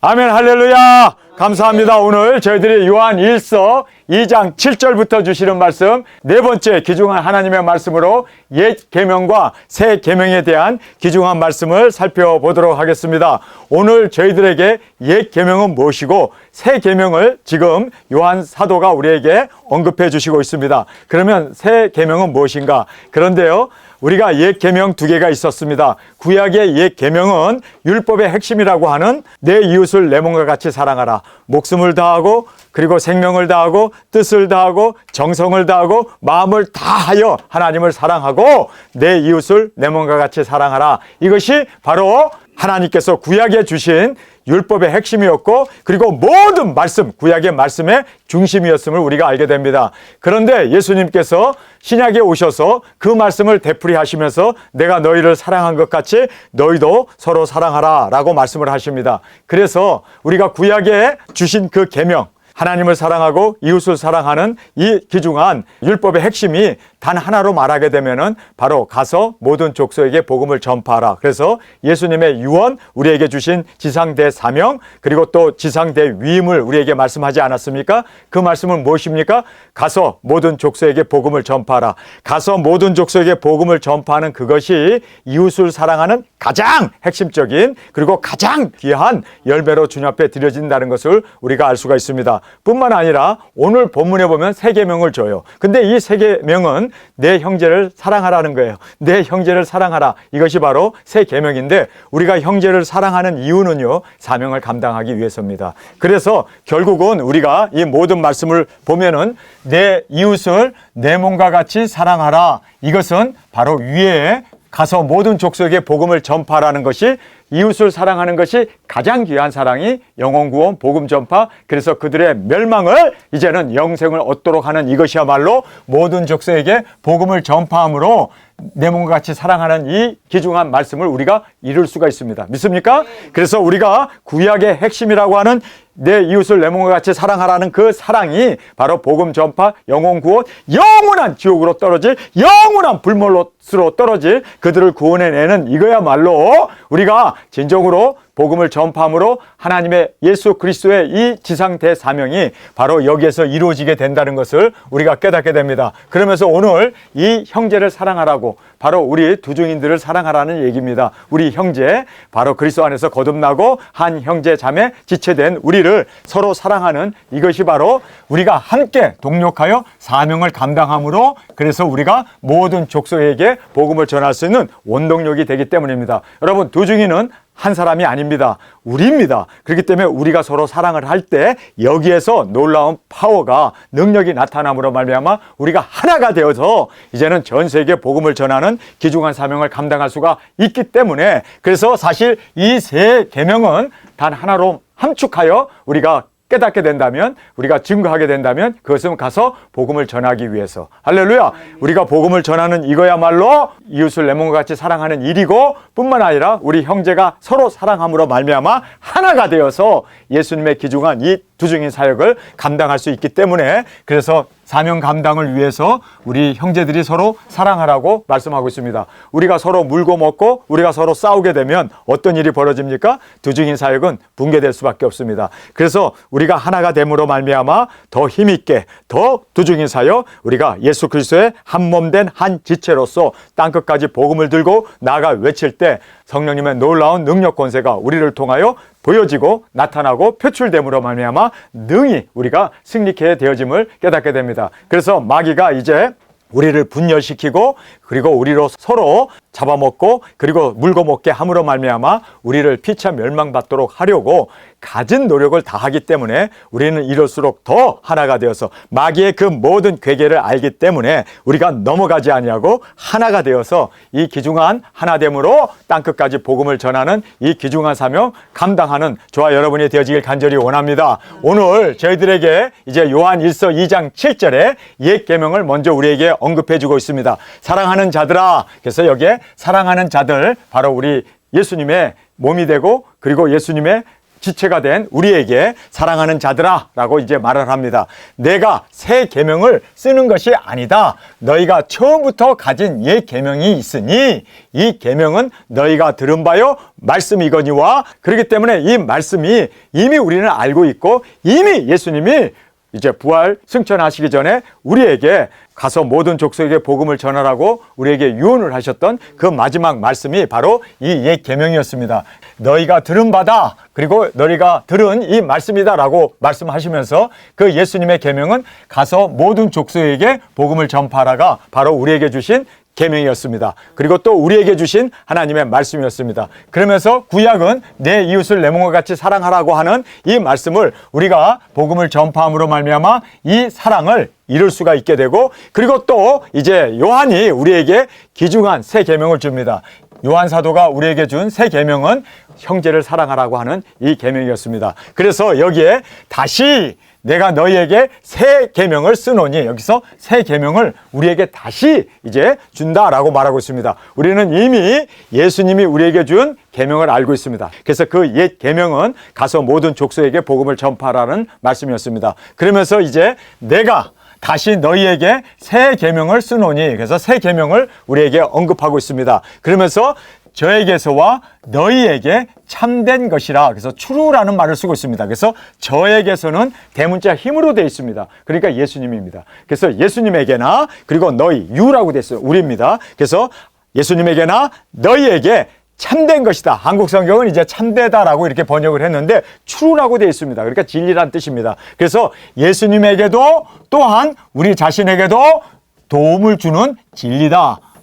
아멘, 할렐루야. 감사합니다. 오늘 저희들이 요한 1서 2장 7절부터 주시는 말씀, 네 번째 귀중한 하나님의 말씀으로 옛 계명과 새 계명에 대한 귀중한 말씀을 살펴보도록 하겠습니다. 오늘 저희들에게 옛 계명은 무엇이고 새 계명을 지금 요한 사도가 우리에게 언급해 주시고 있습니다. 그러면 새 계명은 무엇인가? 그런데요, 우리가 옛 계명 두 개가 있었습니다. 구약의 옛 계명은 율법의 핵심이라고 하는 내 이웃을 내 몸과 같이 사랑하라. 목숨을 다하고 그리고 생명을 다하고 뜻을 다하고 정성을 다하고 마음을 다하여 하나님을 사랑하고 내 이웃을 내 몸과 같이 사랑하라. 이것이 바로 하나님께서 구약에 주신 율법의 핵심이었고, 그리고 모든 말씀, 구약의 말씀의 중심이었음을 우리가 알게 됩니다. 그런데 예수님께서 신약에 오셔서 그 말씀을 되풀이 하시면서 내가 너희를 사랑한 것 같이 너희도 서로 사랑하라 라고 말씀을 하십니다. 그래서 우리가 구약에 주신 그 계명, 하나님을 사랑하고 이웃을 사랑하는 이 귀중한 율법의 핵심이 단 하나로 말하게 되면은 바로 가서 모든 족속에게 복음을 전파하라. 그래서 예수님의 유언, 우리에게 주신 지상대 사명, 그리고 또 지상대 위임을 우리에게 말씀하지 않았습니까? 그 말씀은 무엇입니까? 가서 모든 족속에게 복음을 전파하라. 가서 모든 족속에게 복음을 전파하는 그것이 이웃을 사랑하는 가장 핵심적인 그리고 가장 귀한 열매로 주님 앞에 드려진다는 것을 우리가 알 수가 있습니다. 뿐만 아니라 오늘 본문에 보면 세 계명을 줘요. 근데 이 세 계명은 내 형제를 사랑하라는 거예요. 내 형제를 사랑하라. 이것이 바로 세 계명인데, 우리가 형제를 사랑하는 이유는요, 사명을 감당하기 위해서입니다. 그래서 결국은 우리가 이 모든 말씀을 보면은 내 이웃을 내 몸과 같이 사랑하라. 이것은 바로 위에 가서 모든 족속에게 복음을 전파하라는 것이, 이웃을 사랑하는 것이 가장 귀한 사랑이 영혼 구원, 복음 전파, 그래서 그들의 멸망을 이제는 영생을 얻도록 하는 이것이야말로 모든 족속에게 복음을 전파함으로 내 몸과 같이 사랑하는 이 귀중한 말씀을 우리가 이룰 수가 있습니다. 믿습니까? 그래서 우리가 구약의 핵심이라고 하는 내 이웃을 내 몸과 같이 사랑하라는 그 사랑이 바로 복음 전파, 영혼 구원, 영원한 지옥으로 떨어질, 영원한 불못으로 떨어질 그들을 구원해내는 이거야말로 우리가 진정으로 복음을 전파함으로 하나님의 예수 그리스도의 이 지상 대사명이 바로 여기에서 이루어지게 된다는 것을 우리가 깨닫게 됩니다. 그러면서 오늘 이 형제를 사랑하라고, 바로 우리 두중인들을 사랑하라는 얘기입니다. 우리 형제, 바로 그리스도 안에서 거듭나고 한 형제 자매 지체된 우리를 서로 사랑하는 이것이 바로 우리가 함께 동력하여 사명을 감당함으로, 그래서 우리가 모든 족속에게 복음을 전할 수 있는 원동력이 되기 때문입니다. 여러분, 두중인은 한 사람이 아닙니다. 우리입니다. 그렇기 때문에 우리가 서로 사랑을 할 때 여기에서 놀라운 파워가, 능력이 나타남으로 말미암아 우리가 하나가 되어서 이제는 전 세계에 복음을 전하는 귀중한 사명을 감당할 수가 있기 때문에, 그래서 사실 이 세 계명은 단 하나로 함축하여 우리가 깨닫게 된다면, 우리가 증거하게 된다면 그것은 가서 복음을 전하기 위해서, 할렐루야, 우리가 복음을 전하는 이거야말로 이웃을 내 몸과 같이 사랑하는 일이고, 뿐만 아니라 우리 형제가 서로 사랑함으로 말미암아 하나가 되어서 예수님의 귀중한 이 두중인 사역을 감당할 수 있기 때문에, 그래서 사명 감당을 위해서 우리 형제들이 서로 사랑하라고 말씀하고 있습니다. 우리가 서로 물고 먹고 우리가 서로 싸우게 되면 어떤 일이 벌어집니까? 두중인 사역은 붕괴될 수밖에 없습니다. 그래서 우리가 하나가 됨으로 말미암아 더 힘있게, 더 두중인 사역, 우리가 예수 그리스도의 한 몸 된 한 지체로서 땅끝까지 복음을 들고 나아가 외칠 때 성령님의 놀라운 능력 권세가 우리를 통하여 보여지고 나타나고 표출됨으로 말미암아 능히 우리가 승리케 되어짐을 깨닫게 됩니다. 그래서 마귀가 이제 우리를 분열시키고 그리고 우리로 서로 잡아먹고 그리고 물고 먹게 함으로 말미암아 우리를 피차 멸망받도록 하려고 가진 노력을 다하기 때문에 우리는 이럴수록 더 하나가 되어서 마귀의 그 모든 괴계를 알기 때문에 우리가 넘어가지 아니하고 하나가 되어서 이 귀중한 하나됨으로 땅끝까지 복음을 전하는 이 귀중한 사명 감당하는 저와 여러분이 되어지길 간절히 원합니다. 오늘 저희들에게 이제 요한 1서 2장 7절에 옛 계명을 먼저 우리에게 언급해 주고 있습니다. 사랑하는 자들아. 그래서 여기에 사랑하는 자들, 바로 우리 예수님의 몸이 되고 그리고 예수님의 지체가 된 우리에게 사랑하는 자들아 라고 이제 말을 합니다. 내가 새 계명을 쓰는 것이 아니다. 너희가 처음부터 가진 옛 계명이 있으니 이 계명은 너희가 들은 바요 말씀이거니와, 그렇기 때문에 이 말씀이 이미 우리는 알고 있고 이미 예수님이 이제 부활 승천하시기 전에 우리에게 가서 모든 족속에게 복음을 전하라고 우리에게 유언을 하셨던 그 마지막 말씀이 바로 이 옛 계명이었습니다. 너희가 들은 바다, 그리고 너희가 들은 이 말씀이다 라고 말씀하시면서 그 예수님의 계명은 가서 모든 족속에게 복음을 전파하라가 바로 우리에게 주신 계명이었습니다. 그리고 또 우리에게 주신 하나님의 말씀이었습니다. 그러면서 구약은 내 이웃을 내 몸과 같이 사랑하라고 하는 이 말씀을 우리가 복음을 전파함으로 말미암아 이 사랑을 이룰 수가 있게 되고, 그리고 또 이제 요한이 우리에게 귀중한 새 계명을 줍니다. 요한 사도가 우리에게 준 새 계명은 형제를 사랑하라고 하는 이 계명이었습니다. 그래서 여기에 다시 내가 너희에게 새 계명을 쓰노니, 여기서 새 계명을 우리에게 다시 이제 준다라고 말하고 있습니다. 우리는 이미 예수님이 우리에게 준 계명을 알고 있습니다. 그래서 그 옛 계명은 가서 모든 족속에게 복음을 전파하라는 말씀이었습니다. 그러면서 이제 내가 다시 너희에게 새 계명을 쓰노니, 그래서 새 계명을 우리에게 언급하고 있습니다. 그러면서 저에게서와 너희에게 참된 것이라, 그래서 true라는 말을 쓰고 있습니다. 그래서 저에게서는 대문자 힘으로 되어 있습니다. 그러니까 예수님입니다. 그래서 예수님에게나, 그리고 너희, you라고 되어 있어요. 우리입니다. 그래서 예수님에게나 너희에게 참된 것이다. 한국 성경은 이제 참되다라고 이렇게 번역을 했는데 true라고 되어 있습니다. 그러니까 진리란 뜻입니다. 그래서 예수님에게도 또한 우리 자신에게도 도움을 주는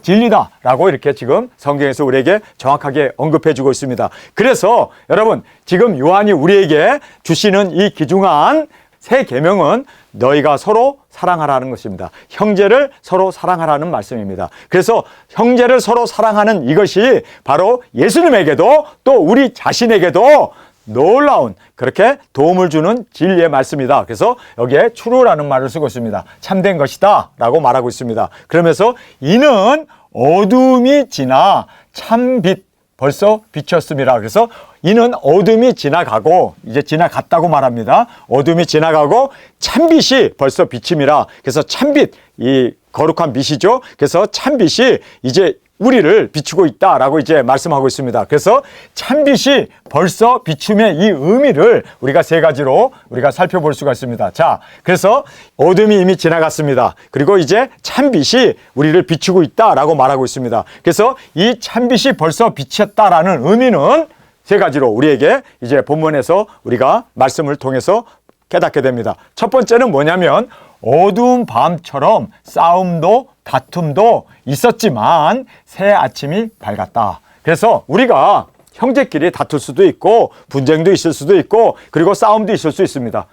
진리다라고 이렇게 지금 성경에서 우리에게 정확하게 언급해 주고 있습니다. 그래서 여러분, 지금 요한이 우리에게 주시는 이 귀중한 새 계명은 너희가 서로 사랑하라는 것입니다. 형제를 서로 사랑하라는 말씀입니다. 그래서 형제를 서로 사랑하는 이것이 바로 예수님에게도 또 우리 자신에게도 놀라운, 그렇게 도움을 주는 진리의 말씀이다. 그래서 여기에 true라는 말을 쓰고 있습니다. 참된 것이다 라고 말하고 있습니다. 그러면서 이는 어둠이 지나 참빛 벌써 비쳤음이라. 그래서 이는 어둠이 지나가고, 이제 지나갔다고 말합니다. 어둠이 지나가고 참빛이 벌써 비침이라. 그래서 참빛, 이 거룩한 빛이죠. 그래서 참빛이 이제 우리를 비추고 있다라고 이제 말씀하고 있습니다. 그래서 참빛이 벌써 비춤의 이 의미를 우리가 세 가지로 우리가 살펴볼 수가 있습니다. 자, 그래서 어둠이 이미 지나갔습니다. 그리고 이제 참빛이 우리를 비추고 있다라고 말하고 있습니다. 그래서 이 참빛이 벌써 비쳤다라는 의미는 세 가지로 우리에게 이제 본문에서 우리가 말씀을 통해서 깨닫게 됩니다. 첫 번째는 뭐냐면, 어두운 밤처럼 싸움도 다툼도 있었지만 새 아침이 밝았다. 그래서 우리가 형제끼리 다툴 수도 있고 분쟁도 있을 수도 있고 그리고 싸움도 있을 수 있습니다.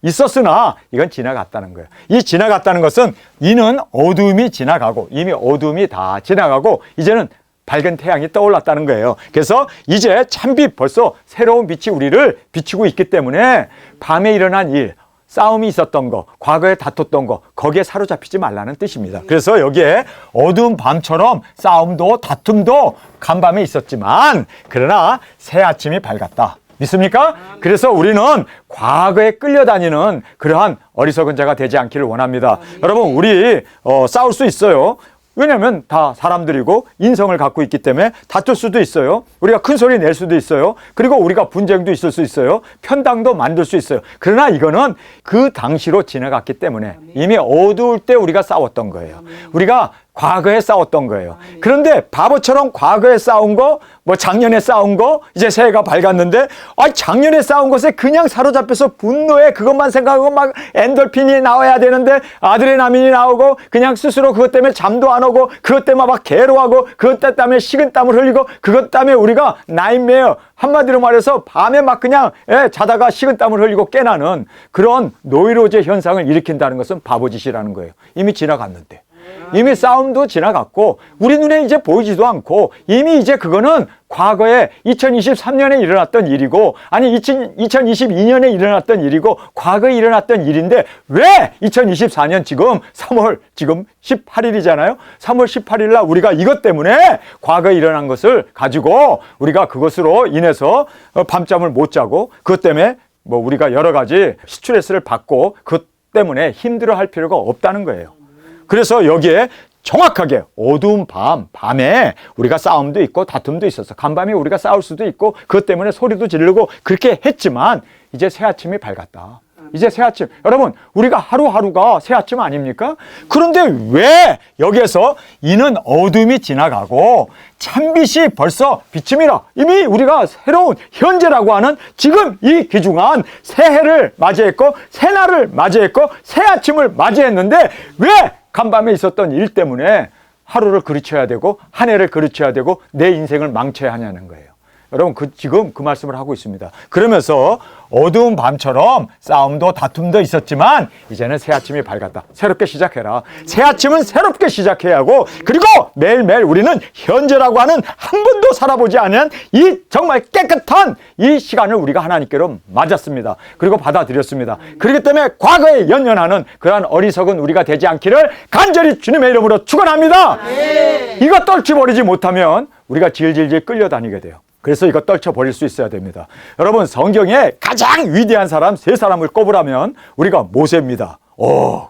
있었으나 이건 지나갔다는 거예요. 이 지나갔다는 것은 이는 어둠이 지나가고, 이미 어둠이 다 지나가고 이제는 밝은 태양이 떠올랐다는 거예요. 그래서 이제 참빛, 벌써 새로운 빛이 우리를 비추고 있기 때문에 밤에 일어난 일, 싸움이 있었던 거, 과거에 다퉜던 거, 거기에 사로잡히지 말라는 뜻입니다. 그래서 여기에 어두운 밤처럼 싸움도 다툼도 간밤에 있었지만 그러나 새 아침이 밝았다. 믿습니까? 그래서 우리는 과거에 끌려다니는 그러한 어리석은 자가 되지 않기를 원합니다. 여러분, 우리 싸울 수 있어요. 왜냐하면 다 사람들이고 인성을 갖고 있기 때문에 다툴 수도 있어요. 우리가 큰 소리 낼 수도 있어요. 그리고 우리가 분쟁도 있을 수 있어요. 편당도 만들 수 있어요. 그러나 이거는 그 당시로 지나갔기 때문에 이미 어두울 때 우리가 싸웠던 거예요. 우리가 과거에 싸웠던 거예요. 그런데 바보처럼 과거에 싸운 거, 뭐 작년에 싸운 거, 이제 새해가 밝았는데 작년에 싸운 것에 그냥 사로잡혀서 분노해 그것만 생각하고 막 엔돌핀이 나와야 되는데 아드레나민이 나오고 그냥 스스로 그것 때문에 잠도 안 오고 그것 때문에 막 괴로워하고 그것 때문에 식은땀을 흘리고 그것 때문에 우리가 나잇메어, 한마디로 말해서 밤에 막 그냥 자다가 식은땀을 흘리고 깨나는 그런 노이로제 현상을 일으킨다는 것은 바보짓이라는 거예요. 이미 지나갔는데. 이미 싸움도 지나갔고 우리 눈에 이제 보이지도 않고 이미 이제 그거는 과거에 2023년에 일어났던 일이고 아니 2022년에 일어났던 일이고 과거에 일어났던 일인데 왜 2024년 지금 3월 지금 18일이잖아요. 3월 18일 날 우리가 이것 때문에 과거에 일어난 것을 가지고 우리가 그것으로 인해서 밤잠을 못 자고 그것 때문에 뭐 우리가 여러 가지 스트레스를 받고 그것 때문에 힘들어할 필요가 없다는 거예요. 그래서 여기에 정확하게 어두운 밤에 우리가 싸움도 있고 다툼도 있었어. 간밤에 우리가 싸울 수도 있고 그것 때문에 소리도 지르고 그렇게 했지만 이제 새 아침이 밝았다. 이제 새 아침. 여러분 우리가 하루하루가 새 아침 아닙니까? 그런데 왜 여기에서 이는 어둠이 지나가고 찬빛이 벌써 비침이라. 이미 우리가 새로운 현재라고 하는 지금 이 귀중한 새해를 맞이했고 새날을 맞이했고 새 아침을 맞이했는데 왜 간밤에 있었던 일 때문에 하루를 그르쳐야 되고 한 해를 그르쳐야 되고 내 인생을 망쳐야 하냐는 거예요. 여러분 지금 그 말씀을 하고 있습니다. 그러면서 어두운 밤처럼 싸움도 다툼도 있었지만 이제는 새 아침이 밝았다. 새롭게 시작해라. 새 아침은 새롭게 시작해야 하고 그리고 매일매일 우리는 현재라고 하는 한 번도 살아보지 않은 이 정말 깨끗한 이 시간을 우리가 하나님께로 맞았습니다. 그리고 받아들였습니다. 그렇기 때문에 과거에 연연하는 그러한 어리석은 우리가 되지 않기를 간절히 주님의 이름으로 축원합니다. 이거 떨쳐버리지 못하면 우리가 질질질 끌려다니게 돼요. 그래서 이거 떨쳐버릴 수 있어야 됩니다. 여러분 성경에 가장 위대한 사람 세 사람을 꼽으라면 우리가 모세입니다.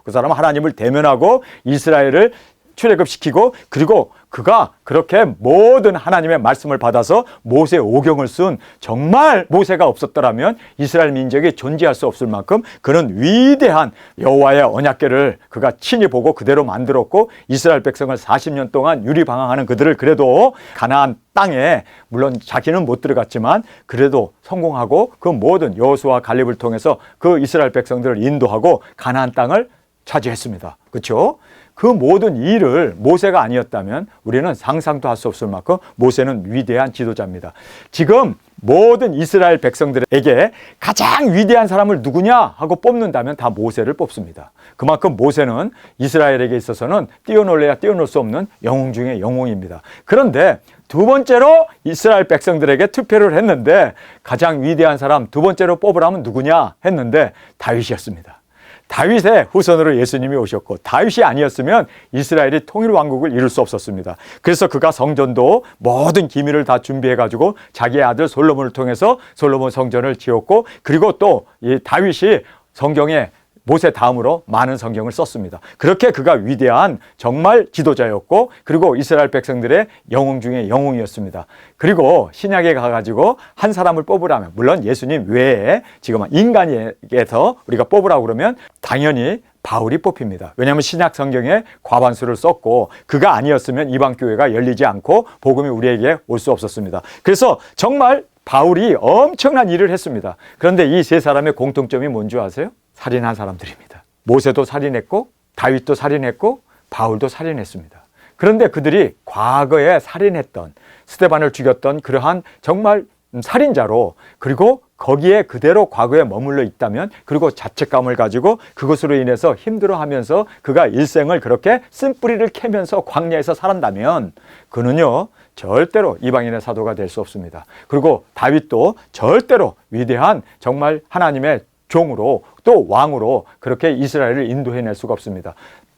그 사람은 하나님을 대면하고 이스라엘을 출애굽시키고 그리고 그가 그렇게 모든 하나님의 말씀을 받아서 모세 오경을 쓴 정말 모세가 없었더라면 이스라엘 민족이 존재할 수 없을 만큼 그는 위대한 여호와의 언약궤를 그가 친히 보고 그대로 만들었고 이스라엘 백성을 40년 동안 유리방황하는 그들을 그래도 가나안 땅에 물론 자기는 못 들어갔지만 그래도 성공하고 그 모든 여호수아 갈렙을 통해서 그 이스라엘 백성들을 인도하고 가나안 땅을 차지했습니다. 그렇죠? 그 모든 일을 모세가 아니었다면 우리는 상상도 할 수 없을 만큼 모세는 위대한 지도자입니다. 지금 모든 이스라엘 백성들에게 가장 위대한 사람을 누구냐 하고 뽑는다면 다 모세를 뽑습니다. 그만큼 모세는 이스라엘에게 있어서는 뛰어놀래야 뛰어놀 수 없는 영웅 중에 영웅입니다. 그런데 두 번째로 이스라엘 백성들에게 투표를 했는데 가장 위대한 사람 두 번째로 뽑으라면 누구냐 했는데 다윗이었습니다. 다윗의 후손으로 예수님이 오셨고 다윗이 아니었으면 이스라엘이 통일 왕국을 이룰 수 없었습니다. 그래서 그가 성전도 모든 기밀을 다 준비해가지고 자기의 아들 솔로몬을 통해서 솔로몬 성전을 지었고 그리고 또 이 다윗이 성경에 모세 다음으로 많은 성경을 썼습니다. 그렇게 그가 위대한 정말 지도자였고 그리고 이스라엘 백성들의 영웅 중에 영웅이었습니다. 그리고 신약에 가가지고 한 사람을 뽑으라면 물론 예수님 외에 지금 인간에게서 우리가 뽑으라고 그러면 당연히 바울이 뽑힙니다. 왜냐하면 신약 성경에 과반수를 썼고 그가 아니었으면 이방 교회가 열리지 않고 복음이 우리에게 올 수 없었습니다. 그래서 정말 바울이 엄청난 일을 했습니다. 그런데 이 세 사람의 공통점이 뭔지 아세요? 살인한 사람들입니다. 모세도 살인했고 다윗도 살인했고 바울도 살인했습니다. 그런데 그들이 과거에 살인했던 스데반을 죽였던 그러한 정말 살인자로 그리고 거기에 그대로 과거에 머물러 있다면 그리고 자책감을 가지고 그것으로 인해서 힘들어하면서 그가 일생을 그렇게 쓴뿌리를 캐면서 광야에서 살았다면 그는요 절대로 이방인의 사도가 될 수 없습니다. 그리고 다윗도 절대로 위대한 정말 하나님의 종으로 또 왕으로 그렇게 이스라엘을 인도해낼 수가 없습니다.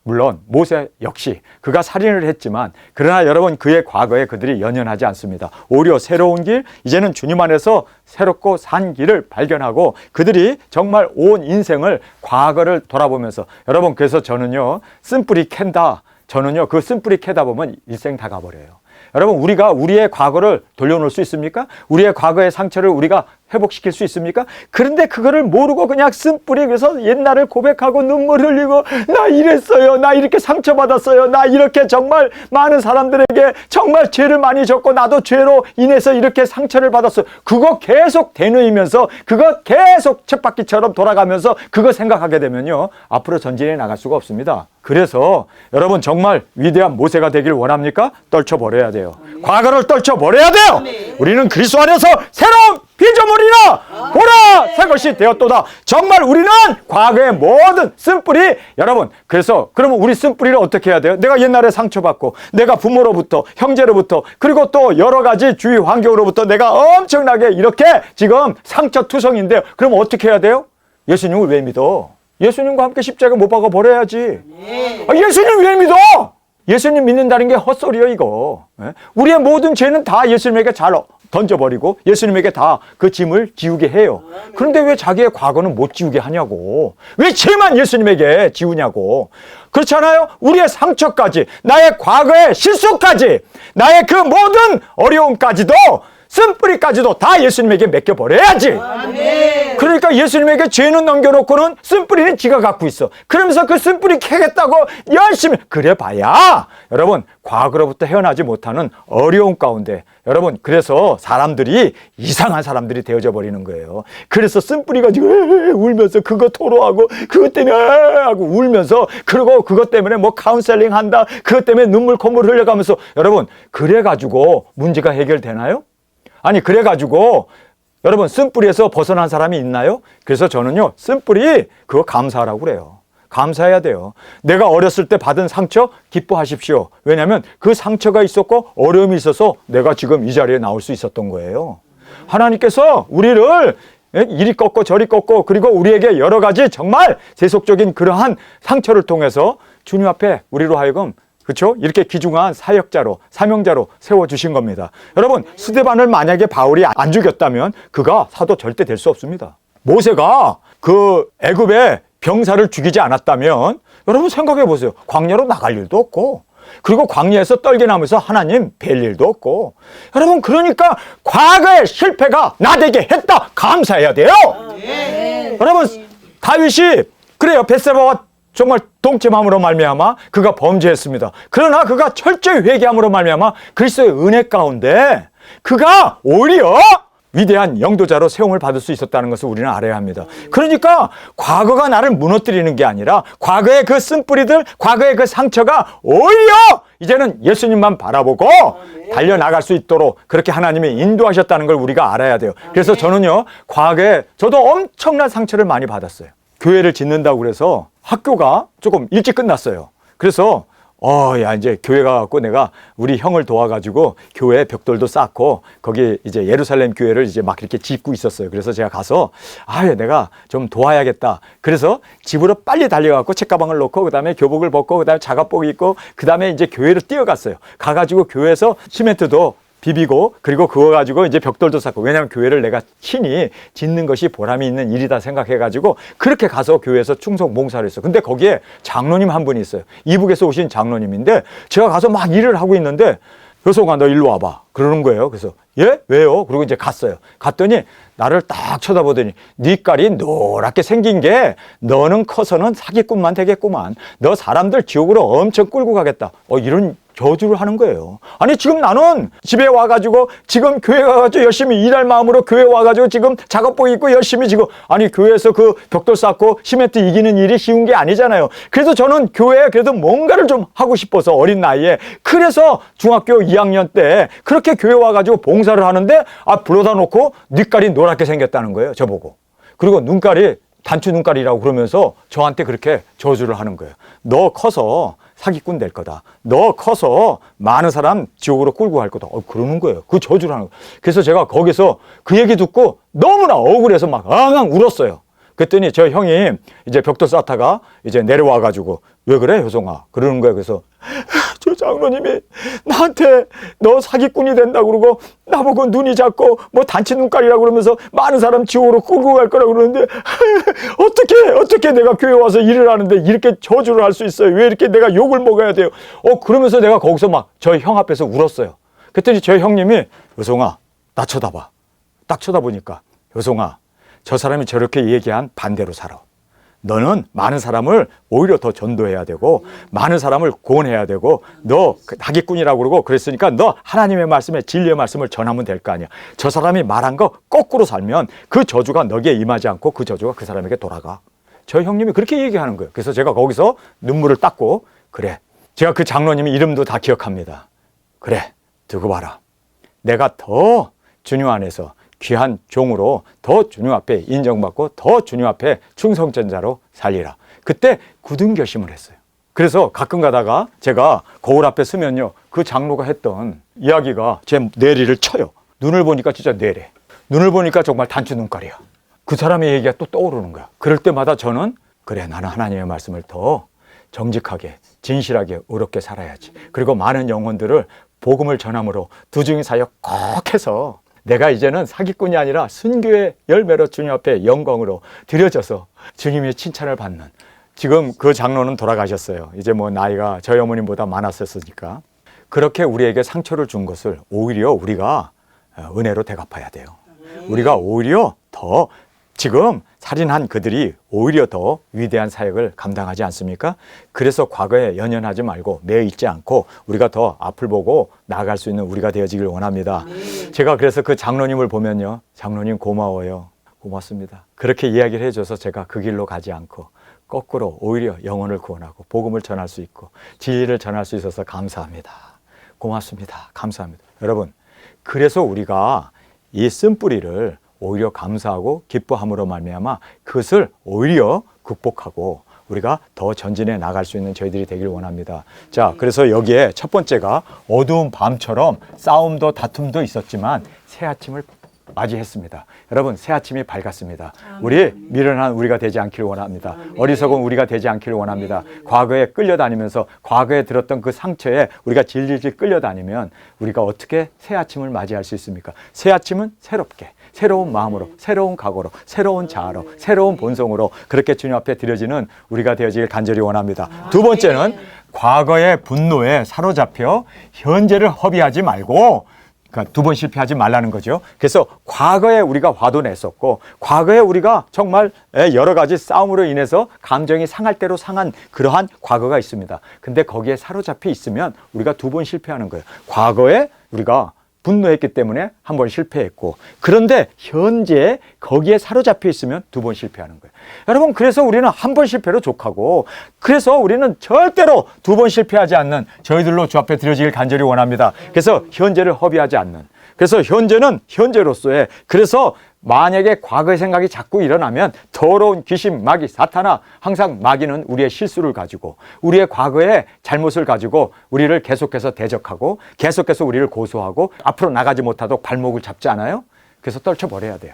물론 모세 역시 그가 살인을 했지만 그러나 여러분 그의 과거에 그들이 연연하지 않습니다. 오히려 새로운 길 이제는 주님 안에서 새롭고 산 길을 발견하고 그들이 정말 온 인생을 과거를 돌아보면서 여러분 그래서 저는요 쓴뿌리 캔다 저는요 그 쓴뿌리 캐다 보면 일생 다 가버려요. 여러분 우리가 우리의 과거를 돌려놓을 수 있습니까? 우리의 과거의 상처를 우리가 회복시킬 수 있습니까? 그런데 그거를 모르고 그냥 쓴뿌리 그래서 옛날을 고백하고 눈물 흘리고 나 이랬어요. 나 이렇게 상처받았어요. 나 이렇게 정말 많은 사람들에게 정말 죄를 많이 졌고 나도 죄로 인해서 이렇게 상처를 받았어요. 그거 계속 되뇌이면서 그거 계속 쳇바퀴처럼 돌아가면서 그거 생각하게 되면요. 앞으로 전진해 나갈 수가 없습니다. 그래서 여러분 정말 위대한 모세가 되길 원합니까? 떨쳐버려야 돼요. 과거를 떨쳐버려야 돼요. 우리는 그리스도 안에서 새로운 피조물이라 보라 새것 것이 되었도다. 정말 우리는 과거의 모든 쓴뿌리, 여러분, 그래서 그러면 우리 쓴뿌리를 어떻게 해야 돼요? 내가 옛날에 상처받고 내가 부모로부터, 형제로부터, 그리고 또 여러 가지 주위 환경으로부터 내가 엄청나게 이렇게 지금 상처투성인데요. 그럼 어떻게 해야 돼요? 예수님을 왜 믿어? 예수님과 함께 십자가 못 박아 버려야지. 예수님 왜 믿어? 예수님 믿는다는 게 헛소리요, 이거. 우리의 모든 죄는 다 예수님에게 잘 던져버리고 예수님에게 다 그 짐을 지우게 해요. 그런데 왜 자기의 과거는 못 지우게 하냐고. 왜 죄만 예수님에게 지우냐고. 그렇잖아요. 우리의 상처까지, 나의 과거의 실수까지, 나의 그 모든 어려움까지도, 쓴뿌리까지도 다 예수님에게 맡겨버려야지. 그러니까 예수님에게 죄는 넘겨놓고는 쓴뿌리는 지가 갖고 있어. 그러면서 그 쓴뿌리 캐겠다고 열심히 그래봐야 여러분 과거로부터 헤어나지 못하는 어려움 가운데, 여러분 그래서 사람들이 이상한 사람들이 되어져 버리는 거예요. 그래서 쓴뿌리 가지고 울면서 그거 토로하고 그것 때문에 하고 울면서, 그리고 그것 때문에 뭐 카운셀링 한다, 그것 때문에 눈물 콧물 흘려가면서, 여러분 그래가지고 문제가 해결되나요? 아니 그래가지고 여러분 쓴뿌리에서 벗어난 사람이 있나요? 그래서 저는요, 쓴뿌리 그거 감사하라고 그래요. 감사해야 돼요. 내가 어렸을 때 받은 상처 기뻐하십시오. 왜냐하면 그 상처가 있었고 어려움이 있어서 내가 지금 이 자리에 나올 수 있었던 거예요. 하나님께서 우리를 이리 꺾고 저리 꺾고, 그리고 우리에게 여러 가지 정말 세속적인 그러한 상처를 통해서 주님 앞에 우리로 하여금, 그렇죠? 이렇게 귀중한 사역자로, 사명자로 세워주신 겁니다. 여러분, 스데반을 만약에 바울이 안 죽였다면 그가 사도 절대 될 수 없습니다. 모세가 그 애굽의 병사를 죽이지 않았다면 여러분 생각해 보세요. 광야로 나갈 일도 없고, 그리고 광야에서 떨겨나면서 하나님 뵐 일도 없고. 여러분 그러니까 과거의 실패가 나되게 했다, 감사해야 돼요. 여러분 다윗이 그래요, 벳세바와 정말 동침함으로 말미암아 그가 범죄했습니다. 그러나 그가 철저히 회개함으로 말미암아 그리스도의 은혜 가운데 그가 오히려 위대한 영도자로 세움을 받을 수 있었다는 것을 우리는 알아야 합니다. 그러니까 과거가 나를 무너뜨리는 게 아니라 과거의 그 쓴뿌리들, 과거의 그 상처가 오히려 이제는 예수님만 바라보고 달려나갈 수 있도록 그렇게 하나님이 인도하셨다는 걸 우리가 알아야 돼요. 그래서 저는요, 과거에 저도 엄청난 상처를 많이 받았어요. 교회를 짓는다고 그래서 학교가 조금 일찍 끝났어요. 그래서 야 이제 교회 가갖고 내가 우리 형을 도와가지고 교회 벽돌도 쌓고 거기 이제 예루살렘 교회를 이제 막 이렇게 짓고 있었어요. 그래서 제가 가서 내가 좀 도와야겠다. 그래서 집으로 빨리 달려가고 책가방을 놓고 그다음에 교복을 벗고 그다음에 작업복 입고 그다음에 이제 교회로 뛰어갔어요. 가가지고 교회에서 시멘트도 비비고, 그리고 그거 가지고 이제 벽돌도 쌓고, 왜냐하면 교회를 내가 친히 짓는 것이 보람이 있는 일이다 생각해가지고 그렇게 가서 교회에서 충성 봉사를 했어요. 근데 거기에 장로님 한 분이 있어요. 이북에서 오신 장로님인데 제가 가서 막 일을 하고 있는데, 여성아 너 일로 와봐 그러는 거예요. 그래서 예? 왜요? 그리고 이제 갔어요. 갔더니 나를 딱 쳐다보더니 네 깔이 노랗게 생긴 게 너는 커서는 사기꾼만 되겠구만. 너 사람들 지옥으로 엄청 끌고 가겠다. 이런 저주를 하는 거예요. 아니 지금 나는 집에 와가지고 지금 교회 가가지고 열심히 일할 마음으로 교회 와가지고 지금 작업복 입고 열심히 지금, 아니 교회에서 그 벽돌 쌓고 시멘트 이기는 일이 쉬운 게 아니잖아요. 그래서 저는 교회에 그래도 뭔가를 좀 하고 싶어서 어린 나이에, 그래서 중학교 2학년 때 그렇게 교회 와가지고 봉사를 하는데 불러다 놓고 뒷깔이 노랗게 생겼다는 거예요, 저보고. 그리고 눈깔이 단추 눈깔이라고 그러면서 저한테 그렇게 저주를 하는 거예요. 너 커서 사기꾼 될 거다. 너 커서 많은 사람 지옥으로 끌고 갈 거다. 그러는 거예요. 그 저주를 하는 거예요. 그래서 제가 거기서 그 얘기 듣고 너무나 억울해서 막 앙앙 울었어요. 그랬더니 저 형이 이제 벽돌 쌓다가 이제 내려와가지고 왜 그래 효성아 그러는 거예요. 그래서 저 장로님이 나한테 너 사기꾼이 된다고 그러고 나보고 눈이 작고 뭐 단치 눈깔이라고 그러면서 많은 사람 지옥으로 끌고 갈 거라고 그러는데 어떻게 내가 교회 와서 일을 하는데 이렇게 저주를 할 수 있어요. 왜 이렇게 내가 욕을 먹어야 돼요. 그러면서 내가 거기서 막 저 형 앞에서 울었어요. 그랬더니 저 형님이 효성아 나 쳐다봐. 딱 쳐다보니까 효성아 저 사람이 저렇게 얘기한 반대로 살아. 너는 많은 사람을 오히려 더 전도해야 되고 많은 사람을 구원해야 되고 너 사기꾼이라고 그러고 그랬으니까 너 하나님의 말씀에 진리의 말씀을 전하면 될 거 아니야. 저 사람이 말한 거 거꾸로 살면 그 저주가 너에게 임하지 않고 그 저주가 그 사람에게 돌아가. 저 형님이 그렇게 얘기하는 거예요. 그래서 제가 거기서 눈물을 닦고 그래. 제가 그 장로님의 이름도 다 기억합니다. 그래 두고 봐라. 내가 더 주님 안에서 귀한 종으로 더 주님 앞에 인정받고 더 주님 앞에 충성된 자로 살리라. 그때 굳은 결심을 했어요. 그래서 가끔 가다가 제가 거울 앞에 서면요, 그 장로가 했던 이야기가 제 뇌리를 쳐요. 눈을 보니까 진짜 뇌래. 눈을 보니까 정말 단추 눈깔이야. 그 사람의 얘기가 또 떠오르는 거야. 그럴 때마다 저는 그래, 나는 하나님의 말씀을 더 정직하게, 진실하게, 의롭게 살아야지. 그리고 많은 영혼들을 복음을 전함으로 두중이 사역 꼭 해서 내가 이제는 사기꾼이 아니라 순교의 열매로 주님 앞에 영광으로 드려져서 주님의 칭찬을 받는, 지금 그 장로는 돌아가셨어요. 이제 뭐 나이가 저희 어머님보다 많았었으니까. 그렇게 우리에게 상처를 준 것을 오히려 우리가 은혜로 대갚아야 돼요. 우리가 오히려 더, 지금 살인한 그들이 오히려 더 위대한 사역을 감당하지 않습니까? 그래서 과거에 연연하지 말고 매여 있지 않고 우리가 더 앞을 보고 나아갈 수 있는 우리가 되어지길 원합니다. 제가 그래서 그 장로님을 보면요, 장로님 고마워요. 고맙습니다. 그렇게 이야기를 해줘서 제가 그 길로 가지 않고 거꾸로 오히려 영혼을 구원하고 복음을 전할 수 있고 진리를 전할 수 있어서 감사합니다. 고맙습니다. 감사합니다. 여러분, 그래서 우리가 이 쓴뿌리를 오히려 감사하고 기뻐함으로 말미암아 그것을 오히려 극복하고 우리가 더 전진해 나갈 수 있는 저희들이 되길 원합니다. 자, 그래서 여기에 첫 번째가 어두운 밤처럼 싸움도 다툼도 있었지만 새 아침을 맞이했습니다. 여러분, 새 아침이 밝았습니다. 우리 미련한 우리가 되지 않기를 원합니다. 어리석은 우리가 되지 않기를 원합니다. 과거에 끌려다니면서 과거에 들었던 그 상처에 우리가 질질질 끌려다니면 우리가 어떻게 새 아침을 맞이할 수 있습니까? 새 아침은 새롭게, 새로운 마음으로, 새로운 각오로, 새로운 자아로, 새로운 본성으로 그렇게 주님 앞에 드려지는 우리가 되어지길 간절히 원합니다. 두 번째는 과거의 분노에 사로잡혀 현재를 허비하지 말고, 그러니까 두 번 실패하지 말라는 거죠. 그래서 과거에 우리가 화도 냈었고 과거에 우리가 정말 여러 가지 싸움으로 인해서 감정이 상할 대로 상한 그러한 과거가 있습니다. 근데 거기에 사로잡혀 있으면 우리가 두 번 실패하는 거예요. 과거에 우리가 분노했기 때문에 한 번 실패했고, 그런데 현재 거기에 사로잡혀 있으면 두 번 실패하는 거예요. 여러분, 그래서 우리는 한 번 실패로 족하고, 그래서 우리는 절대로 두 번 실패하지 않는 저희들로 주 앞에 드려지길 간절히 원합니다. 그래서 현재를 허비하지 않는, 그래서 현재는 현재로서의, 그래서 만약에 과거의 생각이 자꾸 일어나면 더러운 귀신, 마귀, 사탄아, 항상 마귀는 우리의 실수를 가지고 우리의 과거의 잘못을 가지고 우리를 계속해서 대적하고 계속해서 우리를 고소하고 앞으로 나가지 못하도록 발목을 잡지 않아요? 그래서 떨쳐버려야 돼요.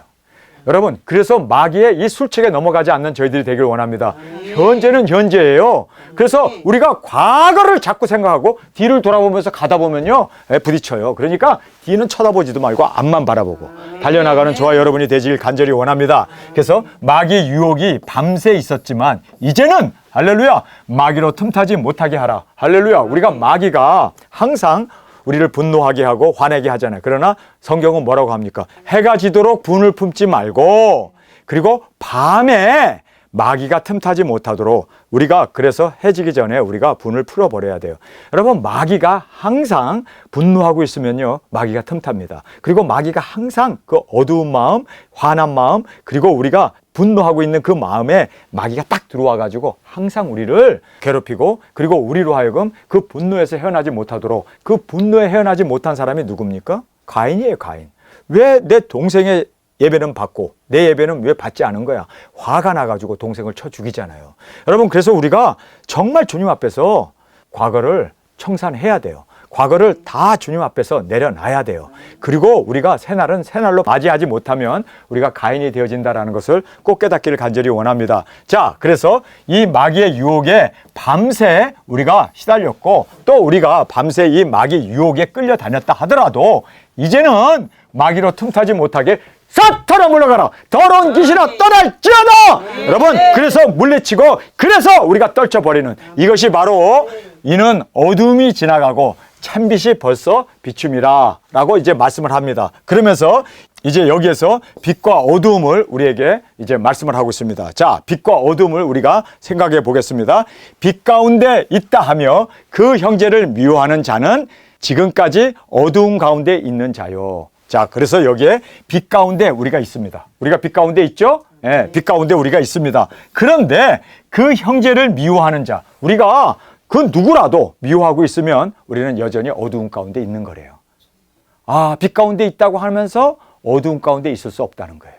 여러분, 그래서 마귀의 이 술책에 넘어가지 않는 저희들이 되길 원합니다. 현재는 현재예요. 그래서 우리가 과거를 자꾸 생각하고 뒤를 돌아보면서 가다 보면요, 부딪혀요. 그러니까 뒤는 쳐다보지도 말고 앞만 바라보고 달려나가는 저와 여러분이 되길 간절히 원합니다. 그래서 마귀의 유혹이 밤새 있었지만 이제는 할렐루야, 마귀로 틈타지 못하게 하라. 할렐루야. 우리가 마귀가 항상 우리를 분노하게 하고 화내게 하잖아요. 그러나 성경은 뭐라고 합니까? 해가 지도록 분을 품지 말고, 그리고 밤에 마귀가 틈타지 못하도록 우리가, 그래서 해지기 전에 우리가 분을 풀어버려야 돼요. 여러분, 마귀가 항상 분노하고 있으면요, 마귀가 틈탑니다. 그리고 마귀가 항상 그 어두운 마음, 화난 마음, 그리고 우리가 분노하고 있는 그 마음에 마귀가 딱 들어와 가지고 항상 우리를 괴롭히고, 그리고 우리로 하여금 그 분노에서 헤어나지 못하도록, 그 분노에 헤어나지 못한 사람이 누굽니까? 가인이에요. 가인. 왜 내 동생의 예배는 받고 내 예배는 왜 받지 않은 거야? 화가 나가지고 동생을 쳐 죽이잖아요. 여러분, 그래서 우리가 정말 주님 앞에서 과거를 청산해야 돼요. 과거를 다 주님 앞에서 내려놔야 돼요. 그리고 우리가 새날은 새날로 맞이하지 못하면 우리가 가인이 되어진다는 것을 꼭 깨닫기를 간절히 원합니다. 자, 그래서 이 마귀의 유혹에 밤새 우리가 시달렸고, 또 우리가 밤새 이 마귀 유혹에 끌려다녔다 하더라도 이제는 마귀로 틈타지 못하게 사탄아 물러가라, 더러운 귀신아 떠날지어다. 여러분, 그래서 물리치고 그래서 우리가 떨쳐버리는 이것이 바로, 이는 어둠이 지나가고 찬빛이 벌써 비춤이라 라고 이제 말씀을 합니다. 그러면서 이제 여기에서 빛과 어두움을 우리에게 이제 말씀을 하고 있습니다. 자, 빛과 어두움을 우리가 생각해 보겠습니다. 빛 가운데 있다 하며 그 형제를 미워하는 자는 지금까지 어두움 가운데 있는 자요. 자, 그래서 여기에 빛 가운데 우리가 있습니다. 우리가 빛 가운데 있죠? 예, 빛 가운데 우리가 있습니다. 그런데 그 형제를 미워하는 자, 우리가 그 누구라도 미워하고 있으면 우리는 여전히 어두움 가운데 있는 거래요. 아, 빛 가운데 있다고 하면서 어두운 가운데 있을 수 없다는 거예요.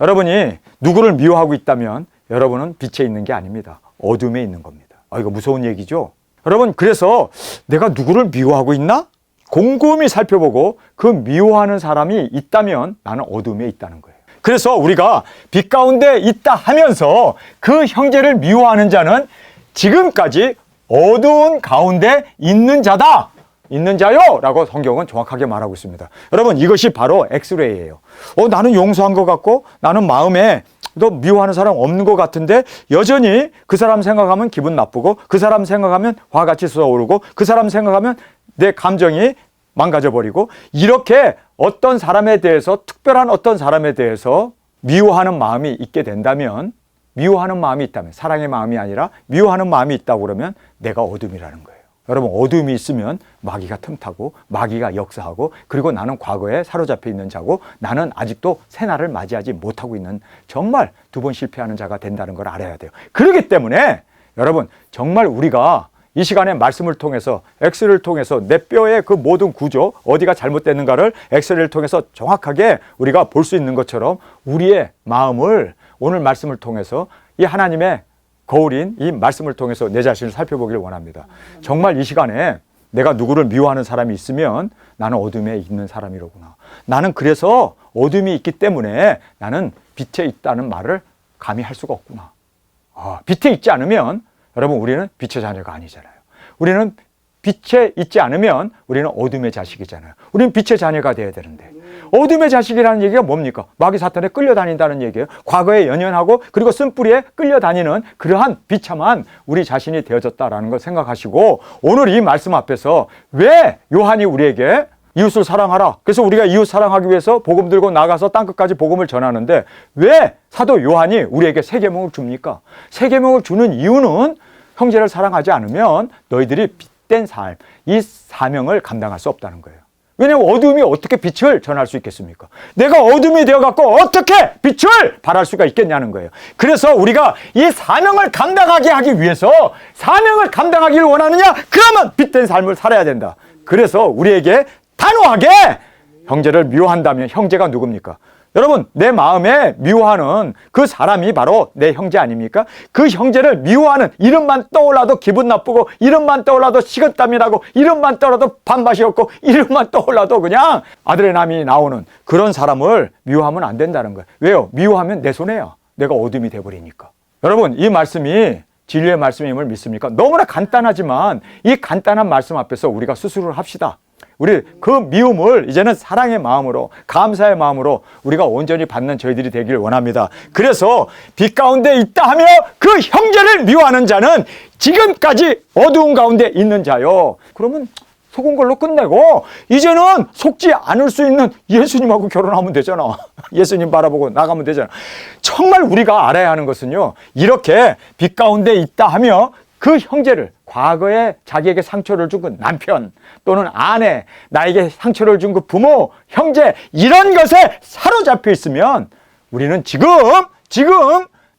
여러분이 누구를 미워하고 있다면 여러분은 빛에 있는 게 아닙니다. 어둠에 있는 겁니다. 이거 무서운 얘기죠? 여러분, 그래서 내가 누구를 미워하고 있나? 곰곰이 살펴보고 그 미워하는 사람이 있다면 나는 어둠에 있다는 거예요. 그래서 우리가 빛 가운데 있다 하면서 그 형제를 미워하는 자는 지금까지 어두운 가운데 있는 자다. 있는 자요! 라고 성경은 정확하게 말하고 있습니다. 여러분, 이것이 바로 엑스레이예요. 나는 용서한 것 같고 나는 마음에 너 미워하는 사람 없는 것 같은데 여전히 그 사람 생각하면 기분 나쁘고 그 사람 생각하면 화같이 솟아오르고 그 사람 생각하면 내 감정이 망가져버리고 이렇게 어떤 사람에 대해서 특별한 어떤 사람에 대해서 미워하는 마음이 있게 된다면 미워하는 마음이 있다면 사랑의 마음이 아니라 미워하는 마음이 있다고 그러면 내가 어둠이라는 거예요. 여러분 어둠이 있으면 마귀가 틈타고 마귀가 역사하고 그리고 나는 과거에 사로잡혀 있는 자고 나는 아직도 새날을 맞이하지 못하고 있는 정말 2번 실패하는 자가 된다는 걸 알아야 돼요. 그렇기 때문에 여러분 정말 우리가 이 시간에 말씀을 통해서 엑스레이를 통해서 내 뼈의 그 모든 구조 어디가 잘못됐는가를 엑스레이를 통해서 정확하게 우리가 볼 수 있는 것처럼 우리의 마음을 오늘 말씀을 통해서 이 하나님의 거울인 이 말씀을 통해서 내 자신을 살펴보기를 원합니다. 정말 이 시간에 내가 누구를 미워하는 사람이 있으면 나는 어둠에 있는 사람이로구나. 나는 그래서 어둠이 있기 때문에 나는 빛에 있다는 말을 감히 할 수가 없구나. 빛에 있지 않으면 여러분 우리는 빛의 자녀가 아니잖아요. 우리는 빛에 있지 않으면 우리는 어둠의 자식이잖아요. 우리는 빛의 자녀가 되어야 되는데 어둠의 자식이라는 얘기가 뭡니까? 마귀 사탄에 끌려다닌다는 얘기예요. 과거에 연연하고 그리고 쓴뿌리에 끌려다니는 그러한 비참한 우리 자신이 되어졌다라는 걸 생각하시고 오늘 이 말씀 앞에서 왜 요한이 우리에게 이웃을 사랑하라. 그래서 우리가 이웃 사랑하기 위해서 복음 들고 나가서 땅끝까지 복음을 전하는데 왜 사도 요한이 우리에게 새 계명을 줍니까? 새 계명을 주는 이유는 형제를 사랑하지 않으면 너희들이 빛된 삶, 이 사명을 감당할 수 없다는 거예요. 왜냐하면 어둠이 어떻게 빛을 전할 수 있겠습니까? 내가 어둠이 되어갖고 어떻게 빛을 발할 수가 있겠냐는 거예요. 그래서 우리가 이 사명을 감당하게 하기 위해서 사명을 감당하기를 원하느냐? 그러면 빛된 삶을 살아야 된다. 그래서 우리에게 단호하게 형제를 미워한다면 형제가 누굽니까? 여러분 내 마음에 미워하는 그 사람이 바로 내 형제 아닙니까? 그 형제를 미워하는 이름만 떠올라도 기분 나쁘고 이름만 떠올라도 식은땀이 나고 이름만 떠올라도 밥맛이 없고 이름만 떠올라도 그냥 아드레날린이 나오는 그런 사람을 미워하면 안 된다는 거예요. 왜요? 미워하면 내 손해야. 내가 어둠이 돼버리니까. 여러분 이 말씀이 진리의 말씀임을 믿습니까? 너무나 간단하지만 이 간단한 말씀 앞에서 우리가 수술을 합시다. 우리 그 미움을 이제는 사랑의 마음으로 감사의 마음으로 우리가 온전히 받는 저희들이 되기를 원합니다. 그래서 빛 가운데 있다 하며 그 형제를 미워하는 자는 지금까지 어두운 가운데 있는 자요. 그러면 속은 걸로 끝내고 이제는 속지 않을 수 있는 예수님하고 결혼하면 되잖아. 예수님 바라보고 나가면 되잖아. 정말 우리가 알아야 하는 것은요. 이렇게 빛 가운데 있다 하며 그 형제를 과거에 자기에게 상처를 준 그 남편 또는 아내, 나에게 상처를 준 그 부모, 형제 이런 것에 사로잡혀 있으면 우리는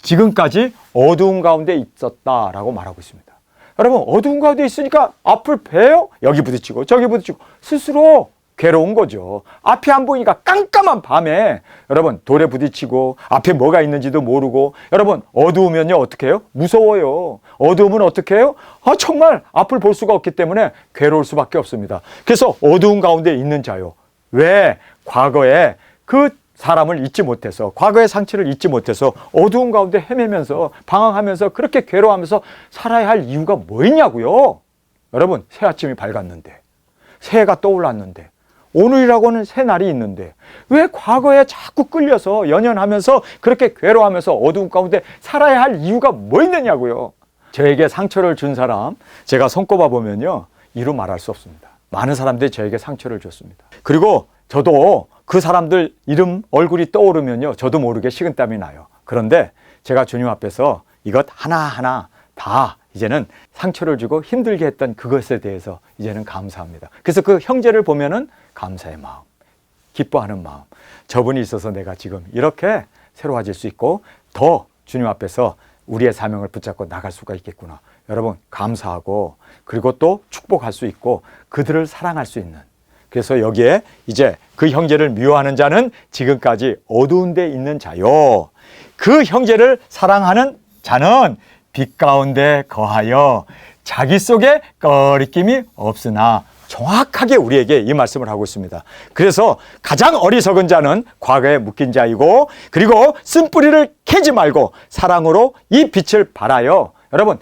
지금까지 어두운 가운데 있었다라고 말하고 있습니다. 여러분 어두운 가운데 있으니까 앞을 베요? 여기 부딪히고 저기 부딪히고 스스로 괴로운 거죠. 앞이 안 보이니까 깜깜한 밤에 여러분 돌에 부딪히고 앞에 뭐가 있는지도 모르고 여러분 어두우면요 어떻게 해요? 무서워요. 어두우면 어떻게 해요? 정말 앞을 볼 수가 없기 때문에 괴로울 수밖에 없습니다. 그래서 어두운 가운데 있는 자요. 왜? 과거에 그 사람을 잊지 못해서 과거의 상처를 잊지 못해서 어두운 가운데 헤매면서 방황하면서 그렇게 괴로워하면서 살아야 할 이유가 뭐 있냐고요. 여러분 새 아침이 밝았는데 새해가 떠올랐는데 오늘이라고는 새 날이 있는데 왜 과거에 자꾸 끌려서 연연하면서 그렇게 괴로워하면서 어두운 가운데 살아야 할 이유가 뭐 있느냐고요. 저에게 상처를 준 사람 제가 손꼽아 보면요 이루 말할 수 없습니다. 많은 사람들이 저에게 상처를 줬습니다. 그리고 저도 그 사람들 이름 얼굴이 떠오르면요 저도 모르게 식은땀이 나요. 그런데 제가 주님 앞에서 이것 하나하나 다 이제는 상처를 주고 힘들게 했던 그것에 대해서 이제는 감사합니다. 그래서 그 형제를 보면은 감사의 마음, 기뻐하는 마음, 저분이 있어서 내가 지금 이렇게 새로워질 수 있고 더 주님 앞에서 우리의 사명을 붙잡고 나갈 수가 있겠구나. 여러분 감사하고 그리고 또 축복할 수 있고 그들을 사랑할 수 있는 그래서 여기에 이제 그 형제를 미워하는 자는 지금까지 어두운 데 있는 자요. 그 형제를 사랑하는 자는 빛 가운데 거하여 자기 속에 꺼리낌이 없으나, 정확하게 우리에게 이 말씀을 하고 있습니다. 그래서 가장 어리석은 자는 과거에 묶인 자이고, 그리고 쓴뿌리를 캐지 말고 사랑으로 이 빛을 발하여, 여러분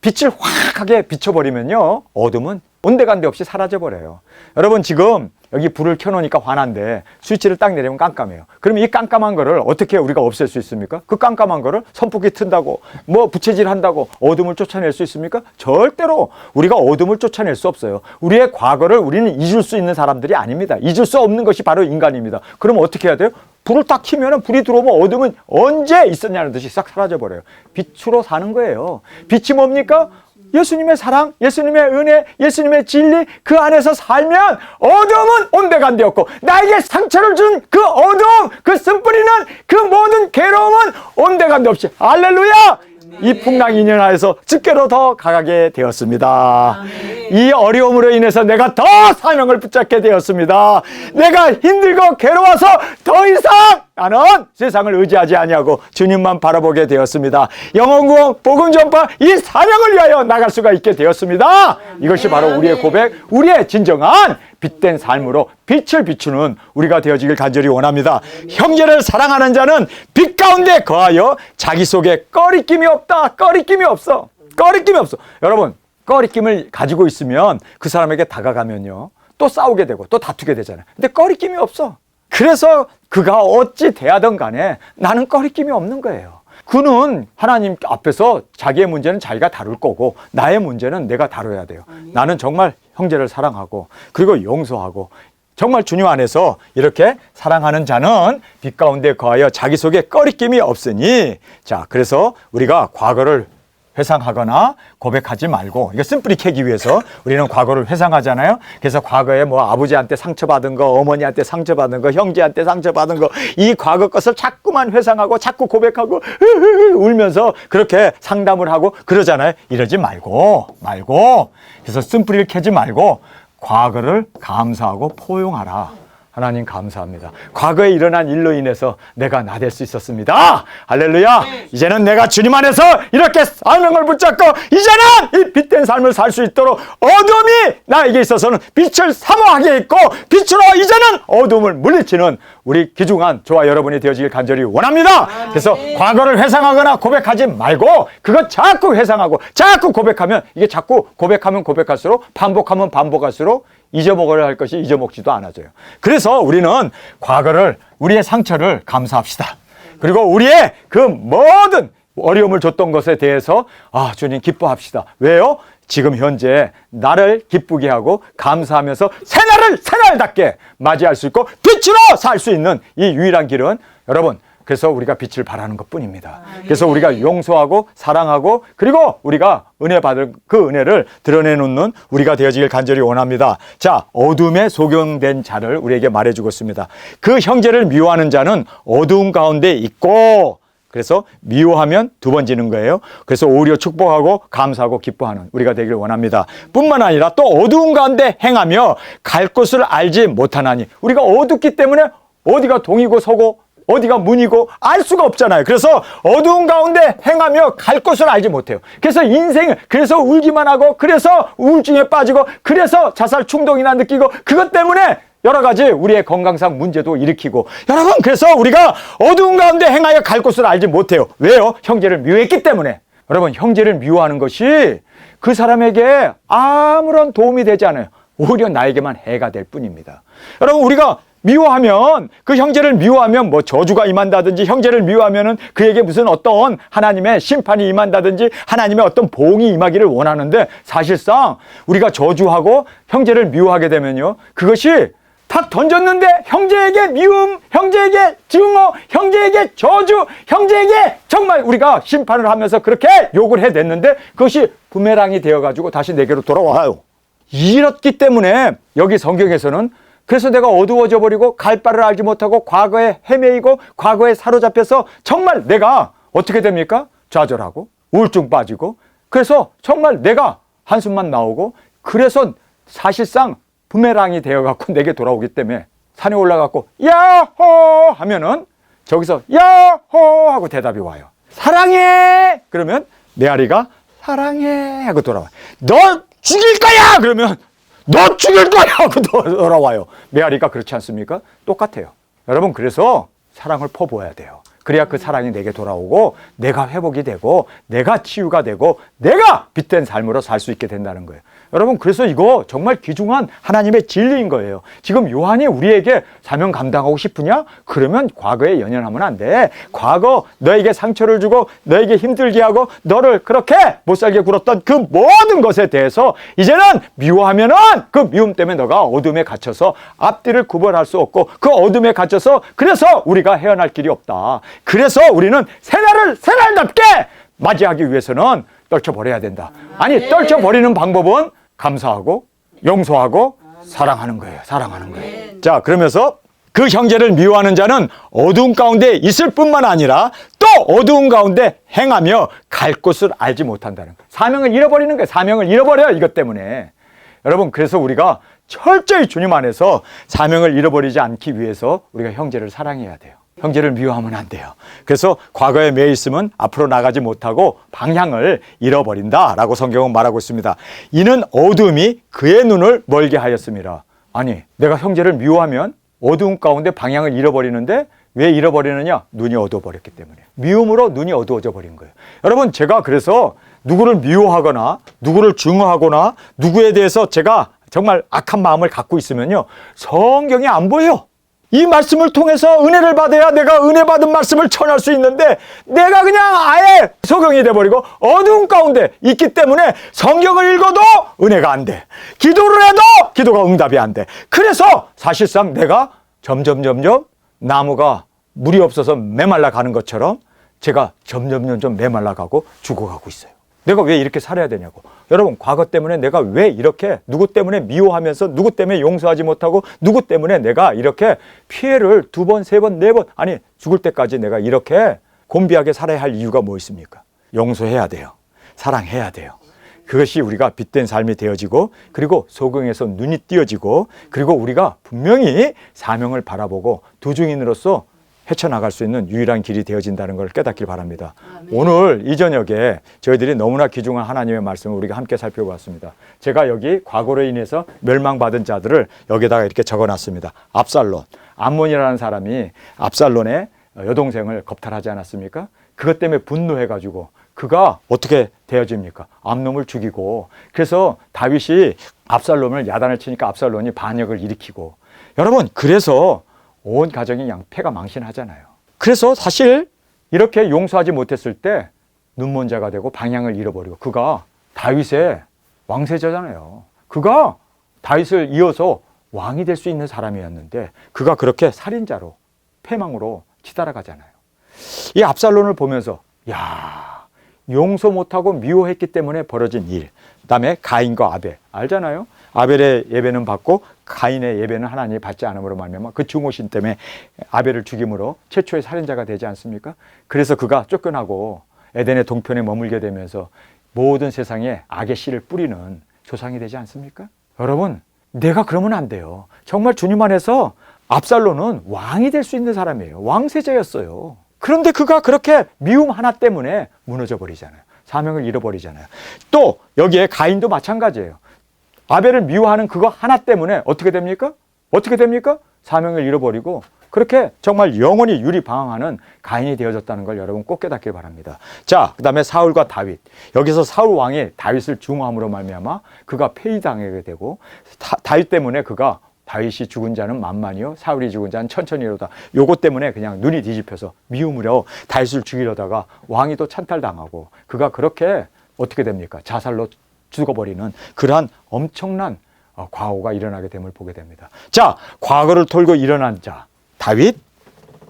빛을 확하게 비춰버리면요 어둠은 온데간데 없이 사라져버려요. 여러분 지금 여기 불을 켜놓으니까 환한데 스위치를 딱 내리면 깜깜해요. 그럼 이 깜깜한 거를 어떻게 우리가 없앨 수 있습니까? 그 깜깜한 거를 선풍기 튼다고 뭐 부채질 한다고 어둠을 쫓아낼 수 있습니까? 절대로 우리가 어둠을 쫓아낼 수 없어요. 우리의 과거를 우리는 잊을 수 있는 사람들이 아닙니다. 잊을 수 없는 것이 바로 인간입니다. 그럼 어떻게 해야 돼요? 불을 딱 켜면 불이 들어오면 어둠은 언제 있었냐는 듯이 싹 사라져버려요. 빛으로 사는 거예요. 빛이 뭡니까? 예수님의 사랑, 예수님의 은혜, 예수님의 진리, 그 안에서 살면 어둠은 온데간데 없고, 나에게 상처를 준 그 어둠, 그 쓴뿌리는, 그 모든 괴로움은 온데간데 없이, 할렐루야! 이 풍랑 2년 하에서 집게로 더 강하게 되었습니다. 이 어려움으로 인해서 내가 더 사명을 붙잡게 되었습니다. 내가 힘들고 괴로워서 더 이상 나는 세상을 의지하지 아니하고 주님만 바라보게 되었습니다. 영혼구원 복음 전파 이 사명을 위하여 나갈 수가 있게 되었습니다. 이것이 바로 우리의 고백, 우리의 진정한 빛된 삶으로 빛을 비추는 우리가 되어지길 간절히 원합니다. 형제를 사랑하는 자는 빛 가운데 거하여 자기 속에 꺼리낌이 없다. 꺼리낌이 없어. 꺼리낌이 없어. 여러분, 꺼리낌을 가지고 있으면 그 사람에게 다가가면요 또 싸우게 되고 또 다투게 되잖아요. 근데 꺼리낌이 없어. 그래서 그가 어찌 대하든 간에 나는 꺼리낌이 없는 거예요. 그는 하나님 앞에서 자기의 문제는 자기가 다룰 거고, 나의 문제는 내가 다뤄야 돼요. 나는 정말 형제를 사랑하고 그리고 용서하고, 정말 주님 안에서 이렇게 사랑하는 자는 빛 가운데 거하여 자기 속에 꺼리낌이 없으니. 자, 그래서 우리가 과거를 회상하거나 고백하지 말고, 이거 쓴뿌리 캐기 위해서 우리는 과거를 회상하잖아요. 그래서 과거에 뭐 아버지한테 상처받은 거, 어머니한테 상처받은 거, 형제한테 상처받은 거, 이 과거 것을 자꾸만 회상하고 자꾸 고백하고 울면서 그렇게 상담을 하고 그러잖아요. 이러지 말고 그래서 쓴뿌리를 캐지 말고 과거를 감사하고 포용하라. 하나님 감사합니다. 과거에 일어난 일로 인해서 내가 나댈 수 있었습니다. 할렐루야. 이제는 내가 주님 안에서 이렇게 사명을 붙잡고 이제는 이 빛된 삶을 살 수 있도록 어둠이 나에게 있어서는 빛을 사모하게 있고, 빛으로 이제는 어둠을 물리치는 우리 귀중한 저와 여러분이 되어지길 간절히 원합니다. 그래서 과거를 회상하거나 고백하지 말고 그거 자꾸 회상하고 자꾸 고백하면, 이게 자꾸 고백하면 고백할수록, 반복하면 반복할수록 잊어먹어야 할 것이 잊어먹지도 않아져요. 그래서 우리는 과거를, 우리의 상처를 감사합시다. 그리고 우리의 그 모든 어려움을 줬던 것에 대해서 주님 기뻐합시다. 왜요? 지금 현재 나를 기쁘게 하고 감사하면서 새날답게 맞이할 수 있고 빛으로 살 수 있는 이 유일한 길은, 여러분, 그래서 우리가 빛을 발하는 것뿐입니다. 그래서 우리가 용서하고 사랑하고 그리고 우리가 은혜 받을 그 은혜를 드러내놓는 우리가 되어지길 간절히 원합니다. 자, 어둠에 소경된 자를 우리에게 말해주고 있습니다. 그 형제를 미워하는 자는 어두운 가운데 있고, 그래서 미워하면 두 번 지는 거예요. 그래서 오히려 축복하고 감사하고 기뻐하는 우리가 되길 원합니다. 뿐만 아니라 또 어두운 가운데 행하며 갈 곳을 알지 못하나니, 우리가 어둡기 때문에 어디가 동이고 서고 어디가 문이고 알 수가 없잖아요. 그래서 어두운 가운데 행하며 갈 곳을 알지 못해요. 그래서 인생을, 그래서 울기만 하고, 그래서 우울증에 빠지고, 그래서 자살 충동이나 느끼고, 그것 때문에 여러 가지 우리의 건강상 문제도 일으키고, 여러분, 그래서 우리가 어두운 가운데 행하여 갈 곳을 알지 못해요. 왜요? 형제를 미워했기 때문에. 여러분, 형제를 미워하는 것이 그 사람에게 아무런 도움이 되지 않아요. 오히려 나에게만 해가 될 뿐입니다. 여러분, 우리가 미워하면, 그 형제를 미워하면 뭐 저주가 임한다든지, 형제를 미워하면은 그에게 무슨 어떤 하나님의 심판이 임한다든지 하나님의 어떤 보응이 임하기를 원하는데, 사실상 우리가 저주하고 형제를 미워하게 되면요, 그것이 탁 던졌는데 형제에게 미움, 형제에게 증오, 형제에게 저주, 형제에게 정말 우리가 심판을 하면서 그렇게 욕을 해냈는데 그것이 부메랑이 되어가지고 다시 내게로 돌아와요. 이렇기 때문에 여기 성경에서는, 그래서 내가 어두워져 버리고 갈 바를 알지 못하고 과거에 헤매이고 과거에 사로잡혀서 정말 내가 어떻게 됩니까? 좌절하고 우울증 빠지고, 그래서 정말 내가 한숨만 나오고, 그래서 사실상 부메랑이 되어갖고 내게 돌아오기 때문에 산에 올라가고 야호 하면은 저기서 야호 하고 대답이 와요. 사랑해 그러면 메아리가 사랑해 하고 돌아와요. 너 죽일 거야 그러면 너 죽일 거야 하고 돌아와요. 메아리가 그렇지 않습니까? 똑같아요. 여러분 그래서 사랑을 퍼부어야 돼요. 그래야 그 사랑이 내게 돌아오고 내가 회복이 되고 내가 치유가 되고 내가 빛된 삶으로 살 수 있게 된다는 거예요. 여러분 그래서 이거 정말 귀중한 하나님의 진리인 거예요. 지금 요한이 우리에게 사명 감당하고 싶으냐? 그러면 과거에 연연하면 안 돼. 과거 너에게 상처를 주고 너에게 힘들게 하고 너를 그렇게 못살게 굴었던 그 모든 것에 대해서 이제는 미워하면은 그 미움 때문에 너가 어둠에 갇혀서 앞뒤를 구분할 수 없고 그 어둠에 갇혀서 그래서 우리가 헤어날 길이 없다. 그래서 우리는 새날을 새날답게 맞이하기 위해서는 떨쳐버려야 된다. 아니 떨쳐버리는 방법은 감사하고 용서하고 사랑하는 거예요. 사랑하는 거예요. 자 그러면서 그 형제를 미워하는 자는 어두운 가운데 있을 뿐만 아니라 또 어두운 가운데 행하며 갈 곳을 알지 못한다는 거예요. 사명을 잃어버리는 거예요. 사명을 잃어버려요. 이것 때문에. 여러분 그래서 우리가 철저히 주님 안에서 사명을 잃어버리지 않기 위해서 우리가 형제를 사랑해야 돼요. 형제를 미워하면 안 돼요. 그래서 과거에 매여 있으면 앞으로 나가지 못하고 방향을 잃어버린다라고 성경은 말하고 있습니다. 이는 어둠이 그의 눈을 멀게 하였습니다. 아니 내가 형제를 미워하면 어두운 가운데 방향을 잃어버리는데 왜 잃어버리느냐? 눈이 어두워버렸기 때문에. 미움으로 눈이 어두워져 버린 거예요. 여러분 제가 그래서 누구를 미워하거나 누구를 증오하거나 누구에 대해서 제가 정말 악한 마음을 갖고 있으면요 성경이 안 보여요. 이 말씀을 통해서 은혜를 받아야 내가 은혜 받은 말씀을 전할 수 있는데 내가 그냥 아예 소경이 돼버리고 어두운 가운데 있기 때문에 성경을 읽어도 은혜가 안 돼. 기도를 해도 기도가 응답이 안 돼. 그래서 사실상 내가 점점 나무가 물이 없어서 메말라 가는 것처럼 제가 점점 메말라가고 죽어가고 있어요. 내가 왜 이렇게 살아야 되냐고. 여러분 과거 때문에 내가 왜 이렇게 누구 때문에 미워하면서 누구 때문에 용서하지 못하고 누구 때문에 내가 이렇게 피해를 2번, 3번, 4번 아니 죽을 때까지 내가 이렇게 곤비하게 살아야 할 이유가 뭐 있습니까? 용서해야 돼요. 사랑해야 돼요. 그것이 우리가 빛된 삶이 되어지고 그리고 소경에서 눈이 띄어지고 그리고 우리가 분명히 사명을 바라보고 두중인으로서 헤쳐나갈 수 있는 유일한 길이 되어진다는 걸 깨닫길 바랍니다. 오늘 이 저녁에 저희들이 너무나 귀중한 하나님의 말씀을 우리가 함께 살펴보았습니다. 제가 여기 과거로 인해서 멸망받은 자들을 여기다가 이렇게 적어놨습니다. 압살론, 암몬이라는 사람이 압살론의 여동생을 겁탈하지 않았습니까? 그것 때문에 분노해가지고 그가 어떻게 되어집니까? 암놈을 죽이고 그래서 다윗이 압살롬을 야단을 치니까 압살론이 반역을 일으키고 여러분 그래서 온 가정이 패가 망신하잖아요. 그래서 사실 이렇게 용서하지 못했을 때 눈먼 자가 되고 방향을 잃어버리고 그가 다윗의 왕세자잖아요. 그가 다윗을 이어서 왕이 될 수 있는 사람이었는데 그가 그렇게 살인자로 패망으로 치달아가잖아요. 이 압살론을 보면서 야 용서 못하고 미워했기 때문에 벌어진 일. 그다음에 가인과 아벨 알잖아요. 아벨의 예배는 받고 가인의 예배는 하나님이 받지 않음으로 말미암아 그 증오심 때문에 아벨을 죽임으로 최초의 살인자가 되지 않습니까? 그래서 그가 쫓겨나고 에덴의 동편에 머물게 되면서 모든 세상에 악의 씨를 뿌리는 조상이 되지 않습니까? 여러분 내가 그러면 안 돼요. 정말 주님 안에서 압살론은 왕이 될 수 있는 사람이에요. 왕세자였어요. 그런데 그가 그렇게 미움 하나 때문에 무너져 버리잖아요. 사명을 잃어버리잖아요. 또 여기에 가인도 마찬가지예요. 아벨을 미워하는 그거 하나 때문에 어떻게 됩니까? 어떻게 됩니까? 사명을 잃어버리고 그렇게 정말 영원히 유리방황하는 가인이 되어졌다는 걸 여러분 꼭 깨닫길 바랍니다. 자, 그 다음에 사울과 다윗. 여기서 사울 왕이 다윗을 중화함으로 말미암아 그가 폐위당하게 되고 다윗 때문에 그가 다윗이 죽은 자는 만만이요 사울이 죽은 자는 천천히로다. 요것 때문에 그냥 눈이 뒤집혀서 미움으로 다윗을 죽이려다가 왕이 또 찬탈당하고 그가 그렇게 어떻게 됩니까? 자살로 죽어버리는 그러한 엄청난 과오가 일어나게 됨을 보게 됩니다. 자, 과거를 털고 일어난 자 다윗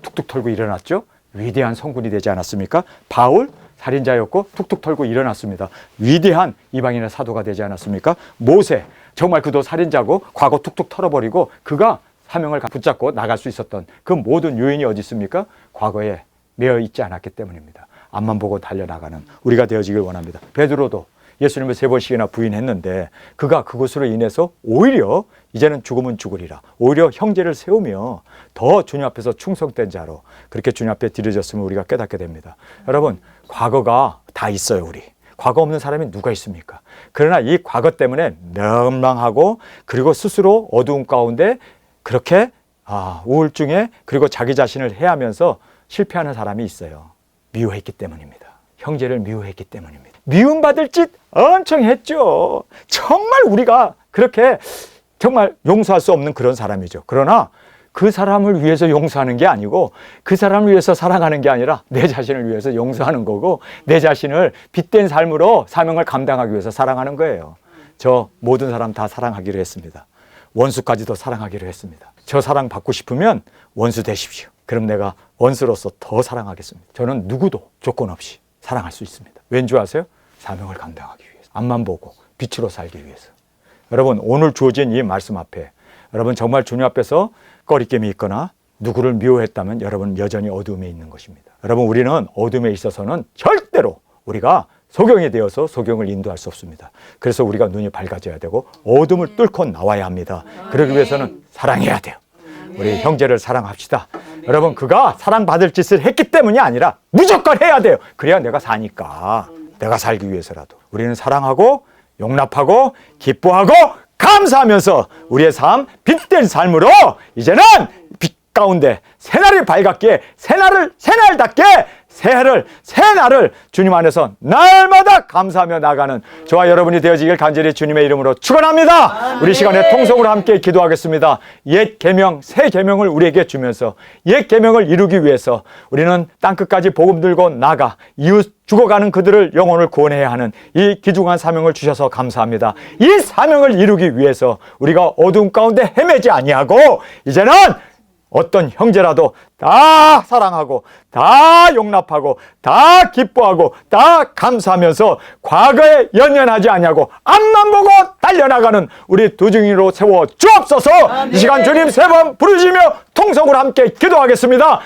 툭툭 털고 일어났죠. 위대한 성군이 되지 않았습니까? 바울 살인자였고 툭툭 털고 일어났습니다. 위대한 이방인의 사도가 되지 않았습니까? 모세 정말 그도 살인자고 과거 툭툭 털어버리고 그가 사명을 붙잡고 나갈 수 있었던 그 모든 요인이 어디 있습니까? 과거에 매여 있지 않았기 때문입니다. 앞만 보고 달려나가는 우리가 되어지길 원합니다. 베드로도 예수님을 3번씩이나 부인했는데 그가 그것으로 인해서 오히려 이제는 죽으면 죽으리라. 오히려 형제를 세우며 더 주님 앞에서 충성된 자로 그렇게 주님 앞에 드려졌음을 우리가 깨닫게 됩니다. 여러분, 과거가 다 있어요, 우리. 과거 없는 사람이 누가 있습니까? 그러나 이 과거 때문에 멸망하고 그리고 스스로 어두운 가운데 그렇게 우울증에 그리고 자기 자신을 해하면서 실패하는 사람이 있어요. 미워했기 때문입니다. 형제를 미워했기 때문입니다. 미움받을 짓 엄청 했죠. 정말 우리가 그렇게 정말 용서할 수 없는 그런 사람이죠. 그러나 그 사람을 위해서 용서하는 게 아니고 그 사람을 위해서 사랑하는 게 아니라 내 자신을 위해서 용서하는 거고 내 자신을 빗댄 삶으로 사명을 감당하기 위해서 사랑하는 거예요. 저 모든 사람 다 사랑하기로 했습니다. 원수까지도 사랑하기로 했습니다. 저 사랑 받고 싶으면 원수 되십시오. 그럼 내가 원수로서 더 사랑하겠습니다. 저는 누구도 조건 없이 사랑할 수 있습니다. 왠지 아세요? 사명을 감당하기 위해서. 앞만 보고 빛으로 살기 위해서. 여러분, 오늘 주어진 이 말씀 앞에 여러분 정말 주님 앞에서 꺼리낌이 있거나 누구를 미워했다면 여러분 여전히 어둠에 있는 것입니다. 여러분, 우리는 어둠에 있어서는 절대로 우리가 소경이 되어서 소경을 인도할 수 없습니다. 그래서 우리가 눈이 밝아져야 되고 어둠을 뚫고 나와야 합니다. 그러기 위해서는 사랑해야 돼요. 우리 형제를 사랑합시다. 여러분, 그가 사랑받을 짓을 했기 때문이 아니라 무조건 해야 돼요. 그래야 내가 사니까. 내가 살기 위해서라도. 우리는 사랑하고 용납하고 기뻐하고 감사하면서 우리의 삶, 빛된 삶으로 이제는 빛 가운데 새날이 밝았기에 새날답게 새날을 주님 안에서 날마다 감사하며 나가는 저와 여러분이 되어지길 간절히 주님의 이름으로 축원합니다. 우리 시간에 통성으로 함께 기도하겠습니다. 옛 계명, 새 계명을 우리에게 주면서 옛 계명을 이루기 위해서 우리는 땅끝까지 복음 들고 나가 이웃 죽어가는 그들을 영혼을 구원해야 하는 이 귀중한 사명을 주셔서 감사합니다. 이 사명을 이루기 위해서 우리가 어두운 가운데 헤매지 아니하고 이제는 어떤 형제라도 다 사랑하고 다 용납하고 다 기뻐하고 다 감사하면서 과거에 연연하지 아니하고 앞만 보고 달려나가는 우리 두중이로 세워 주옵소서. 이 시간 주님 3번 부르시며 통성으로 함께 기도하겠습니다.